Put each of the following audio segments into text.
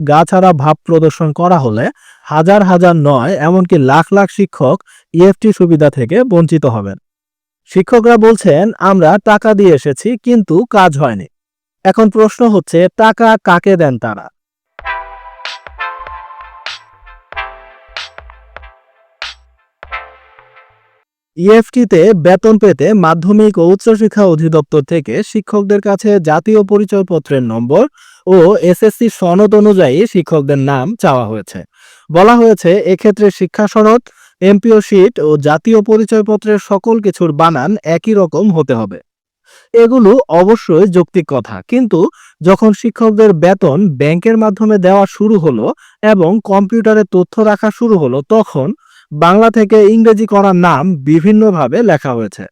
গা ছাড়া ভাব প্রদর্শন করা হলে হাজার হাজার নয় এমনকি লাখ লাখ শিক্ষক ইএফটি সুবিধা থেকে বঞ্চিত হবেন। শিক্ষকরা বলছেন, আমরা টাকা দিয়ে এসেছি কিন্তু কাজ হয়নি। এখন প্রশ্ন হচ্ছে, টাকা কাকে দেন তারা? ইএফটিতে বেতন পেতে মাধ্যমিক ও উচ্চশিক্ষা অধিদপ্তর থেকে শিক্ষকদের কাছে জাতীয় পরিচয়পত্রের নম্বর ও এসএসসি সনদ অনুযায়ী শিক্ষকদের নাম চাওয়া হয়েছে। বলা হয়েছে, এক্ষেত্রে শিক্ষা সনদ, এমপিও শিট ও জাতীয় পরিচয়পত্রের সকল কিছুর বানান একই রকম হতে হবে। এগুলো অবশ্যই যৌক্তিক কথা, কিন্তু যখন শিক্ষকদের বেতন ব্যাংকের মাধ্যমে দেওয়া শুরু হলো এবং কম্পিউটারে তথ্য রাখা শুরু হলো, তখন বাংলা থেকে ইংরেজি করার নাম বিভিন্নভাবে লেখা হয়েছে।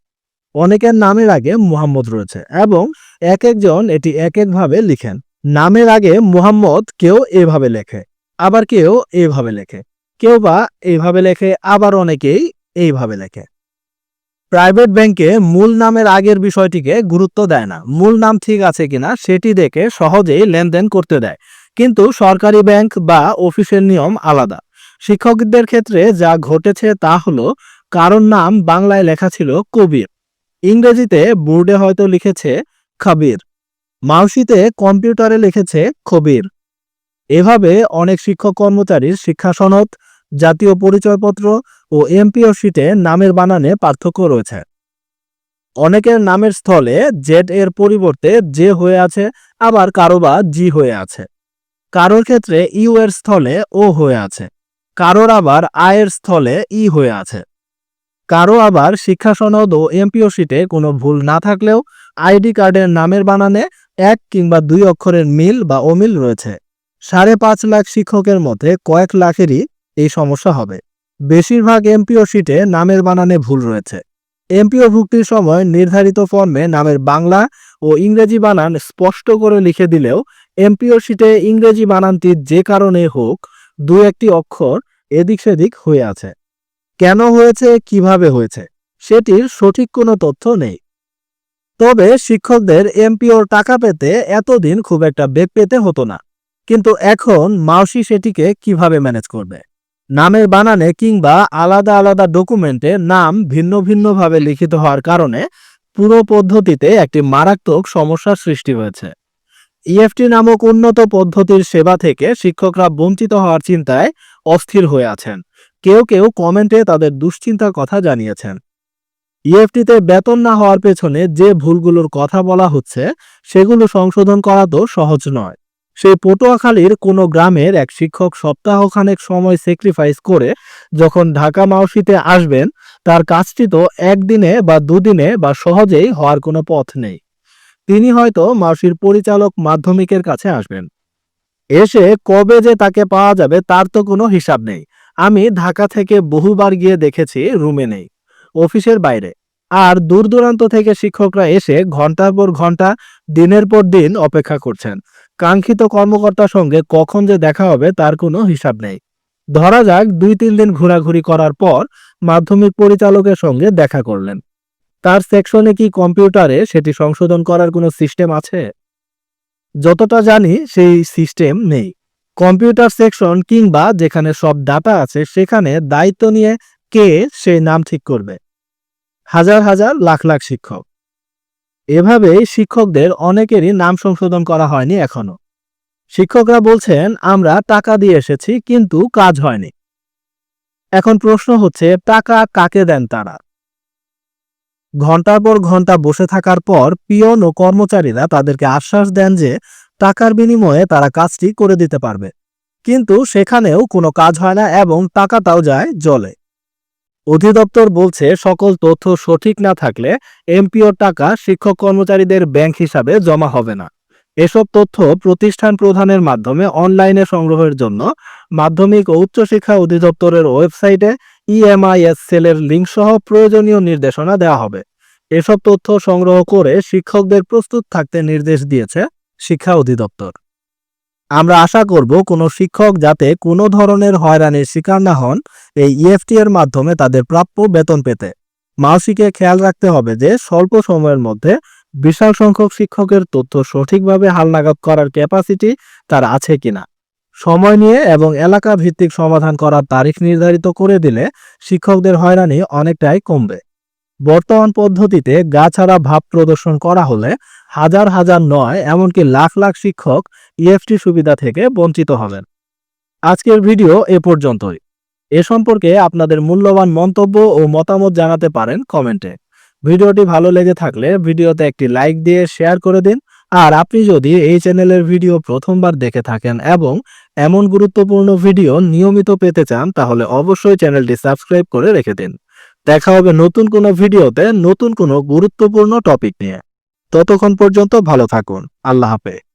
অনেকের নামের আগে মুহাম্মদ রয়েছে এবং এক একজন এটি এক একভাবে লিখেন। নামের আগে মুহাম্মদ কেউ এভাবে লেখে, আবার কেউ এইভাবে লেখে, কেউ বা এইভাবে লেখে, আবার অনেকেই এইভাবে লেখে। প্রাইভেট ব্যাংকে মূল নামের আগের বিষয়টিকে গুরুত্ব দেয় না, মূল নাম ঠিক আছে কিনা সেটি দেখে সহজেই লেনদেন করতে দেয়। কিন্তু সরকারি ব্যাংক বা অফিসের নিয়ম আলাদা। শিক্ষকদের ক্ষেত্রে যা ঘটেছে তা হলো, কারোর নাম বাংলায় লেখা ছিল কবির, ইংরেজিতে বোর্ডে হয়তো লিখেছে খাবির, মাউসিতে কম্পিউটারে লিখেছে খবির। এভাবে অনেক শিক্ষক কর্মচারীর শিক্ষা সনদ, জাতীয় পরিচয়পত্র ও এমপিও শিটে নামের বানানে পার্থক্য রয়েছে। অনেকের নামের স্থলে জেড এর পরিবর্তে জে হয়ে আছে, আবার কারো বা জি হয়ে আছে। কারোর ক্ষেত্রে ইউ এর স্থলে ও হয়ে আছে, কারোর আবার আ এর স্থলে ই হয়ে আছে। কারো আবার শিক্ষা সনদ ও এমপিও শিটে কোনো ভুল না থাকলেও আইডি কার্ডের নামের বানানে 1 কিংবা 2 অক্ষরের মিল বা অমিল রয়েছে। 5.5 লাখ শিক্ষকের মধ্যে কয়েক লাখেরই এই সমস্যা হবে। বেশিরভাগ এমপিও শিটে নামের বানানে ভুল রয়েছে। এমপিও ভুক্তির সময় নির্ধারিত ফর্মে নামের বাংলা ও ইংরেজি বানান স্পষ্ট করে লিখে দিলেও এমপিও শিটে ইংরেজি বানানটি যে কারণে হোক 2-1টি অক্ষর এদিক সেদিক হয়ে আছে। কেন হয়েছে, কিভাবে হয়েছে, সেটির সঠিক কোনো তথ্য নেই। তবে শিক্ষকদের এমপিওর টাকা পেতে এতদিন খুব একটা বেগ পেতে হতো না, কিন্তু এখন মাউসি সেটিকে কিভাবে ম্যানেজ করবে? নামের বানানে কিংবা আলাদা আলাদা ডকুমেন্টে নাম ভিন্ন ভিন্নভাবে লিখিত হওয়ার কারণে পুরো পদ্ধতিতে একটি মারাত্মক সমস্যার সৃষ্টি হয়েছে। ইএফটি নামক উন্নত পদ্ধতির সেবা থেকে শিক্ষকরা বঞ্চিত হওয়ার চিন্তায় অস্থির হয়ে আছেন। কেউ কেউ কমেন্টে তাদের দুশ্চিন্তার কথা জানিয়েছেন। ইএফটিতে বেতন না হওয়ার পেছনে যে ভুলগুলোর কথা বলা হচ্ছে, সেগুলো সংশোধন করা তো সহজ নয়। সেই পটুয়াখালীর কোনো গ্রামের এক শিক্ষক সপ্তাহখানেক সময় স্যাক্রিফাইস করে যখন ঢাকা মাউসিতে আসবেন, তার কাজটি তো একদিনে বা দুদিনে বা সহজেই হওয়ার কোনো পথ নেই। তিনি হয়তো মাউসির পরিচালক মাধ্যমিকের কাছে আসবেন, এসে কবে যে তাকে পাওয়া যাবে তার তো কোনো হিসাব নেই। আমি ঢাকা থেকে বহুবার গিয়ে দেখেছি, রুমে নেই, অফিসের বাইরে। আর দূর দূরান্ত থেকে শিক্ষকরা এসে ঘন্টার পর ঘন্টা, দিনের পর দিন অপেক্ষা করছেন। কাঙ্ক্ষিত কর্মকর্তার সঙ্গে কখন যে দেখা হবে তার কোনো হিসাব নেই। ধরা যাক 2-3 দিন ঘোরাঘুরি করার পর মাধ্যমিক পরিচালকের সঙ্গে দেখা করলেন। তার সেকশনে কি কম্পিউটারে সেটি সংশোধন করার কোনো সিস্টেম আছে? যতটা জানি সেই সিস্টেম নেই। কম্পিউটার সেকশন কিংবা যেখানে সব ডাটা আছে সেখানে দায়িত্ব নিয়ে কে সেই নাম ঠিক করবে? হাজার হাজার লাখ লাখ শিক্ষক। এভাবেই শিক্ষকদের অনেকেরই নাম সংশোধন করা হয়নি এখনো। শিক্ষকরা বলছেন, আমরা টাকা দিয়ে এসেছি কিন্তু কাজ হয়নি। এখন প্রশ্ন হচ্ছে, টাকা কাকে দেন তারা? ঘন্টার পর ঘন্টা বসে থাকার পর পিয়ন ও কর্মচারীরা তাদেরকে আশ্বাস দেন যে টাকার বিনিময়ে তারা কাজটি করে দিতে পারবে, কিন্তু সেখানেও কোনো কাজ হয় না এবং টাকাটাও যায় জলে। অধিদপ্তর বলছে, সকল তথ্য সঠিক না থাকলে এমপিওর টাকা শিক্ষক কর্মচারীদের ব্যাংক হিসাবে জমা হবে না। এসব তথ্য প্রতিষ্ঠান প্রধানের মাধ্যমে অনলাইনে সংগ্রহের জন্য মাধ্যমিক ও উচ্চশিক্ষা অধিদপ্তরের ওয়েবসাইটে ইএমআইএস সেলের লিঙ্ক সহ প্রয়োজনীয় নির্দেশনা দেওয়া হবে। এসব তথ্য সংগ্রহ করে শিক্ষকদের প্রস্তুত থাকতে নির্দেশ দিয়েছে শিক্ষা অধিদপ্তর। আমরা আশা করব কোনো শিক্ষক যাতে কোনো ধরনের হয়রানির শিকার না হন এই ইএফটি এর মাধ্যমে তাদের প্রাপ্য বেতন পেতে। মাউসিকে খেয়াল রাখতে হবে যে স্বল্প সময়ের মধ্যে বিশাল সংখ্যক শিক্ষকের তথ্য সঠিকভাবে হালনাগাদ করার ক্যাপাসিটি তার আছে কিনা। সময় নিয়ে এবং এলাকা ভিত্তিক সমাধান করার তারিখ নির্ধারিত করে দিলে শিক্ষকদের হয়রানি অনেকটাই কমবে। বর্তমান পদ্ধতিতে গা ছাড়া ভাব প্রদর্শন করা হলে হাজার হাজার নয় এমনকি লাখ লাখ শিক্ষক ইএফটি সুবিধা থেকে বঞ্চিত হবেন। আজকের ভিডিও এ পর্যন্তই। এ সম্পর্কে আপনাদের মূল্যবান মন্তব্য ও মতামত জানাতে পারেন কমেন্টে। ভিডিওটি ভালো লেগে থাকলে ভিডিওতে একটি লাইক দিয়ে শেয়ার করে দিন। আর আপনি যদি এই চ্যানেলের ভিডিও প্রথমবার দেখে থাকেন এবং এমন গুরুত্বপূর্ণ ভিডিও নিয়মিত পেতে চান তাহলে অবশ্যই চ্যানেলটি সাবস্ক্রাইব করে রেখে দিন। দেখা হবে নতুন কোনো ভিডিওতে নতুন কোনো গুরুত্বপূর্ণ টপিক নিয়ে। ততক্ষণ পর্যন্ত ভালো থাকুন। আল্লাহ হাফেজ।